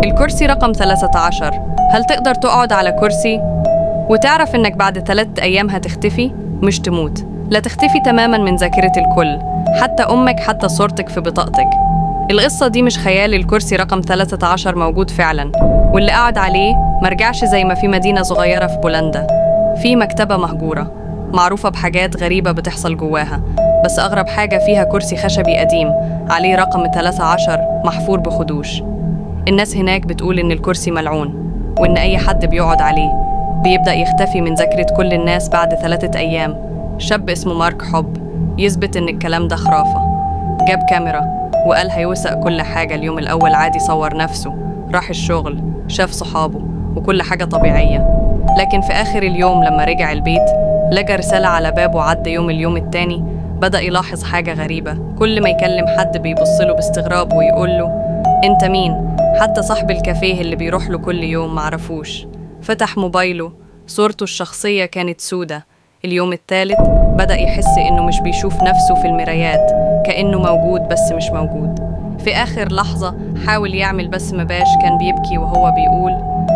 الكرسي رقم 13. هل تقدر تقعد على كرسي وتعرف إنك بعد 3 أيام هتختفي؟ مش تموت، لا تختفي تماماً من ذاكرة الكل، حتى أمك، حتى صورتك في بطاقتك. القصة دي مش خيال، الكرسي رقم 13 موجود فعلاً، واللي قعد عليه مرجعش زي ما في مدينة صغيرة في بولندا. في مكتبة مهجورة معروفة بحاجات غريبة بتحصل جواها، بس أغرب حاجة فيها كرسي خشبي قديم عليه رقم 13 محفور بخدوش. الناس هناك بتقول إن الكرسي ملعون، وإن أي حد بيقعد عليه بيبدأ يختفي من ذاكرة كل الناس بعد 3 أيام. شاب اسمه مارك حب يثبت إن الكلام ده خرافة، جاب كاميرا وقال هيوثق كل حاجة. اليوم الأول عادي، صور نفسه، راح الشغل، شاف صحابه، وكل حاجة طبيعية. لكن في آخر اليوم لما رجع البيت لقى رسالة على بابه. عدى اليوم التاني بدأ يلاحظ حاجة غريبة، كل ما يكلم حد بيبصله باستغراب ويقول له أنت مين؟ حتى صاحب الكافيه اللي بيروح له كل يوم معرفوش. فتح موبايله، صورته الشخصية كانت سودة. اليوم الثالث بدأ يحس إنه مش بيشوف نفسه في المرايات، كأنه موجود بس مش موجود. في آخر لحظة حاول يعمل بس مباش، كان بيبكي وهو بيقول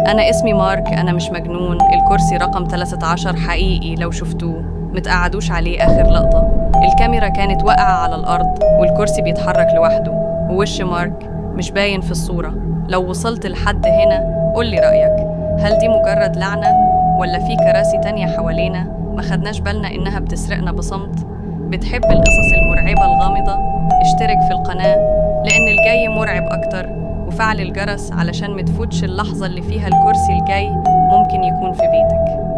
أنا اسمي مارك، أنا مش مجنون، الكرسي رقم 13 حقيقي لو شفتوه. متقعدوش عليه آخر لقطة. الكاميرا كانت واقعة على الأرض والكرسي بيتحرك لوحده، ووش مارك مش باين في الصورة. لو وصلت لحد هنا قولي رأيك، هل دي مجرد لعنة ولا في كراسي تانية حوالينا ما خدناش بالنا إنها بتسرقنا بصمت؟ بتحب القصص المرعبة الغامضة؟ اشترك في القناة لأن الجاي مرعب أكتر، وفعل الجرس علشان متفوتش اللحظة اللي فيها الكرسي الجاي ممكن يكون في بيتك.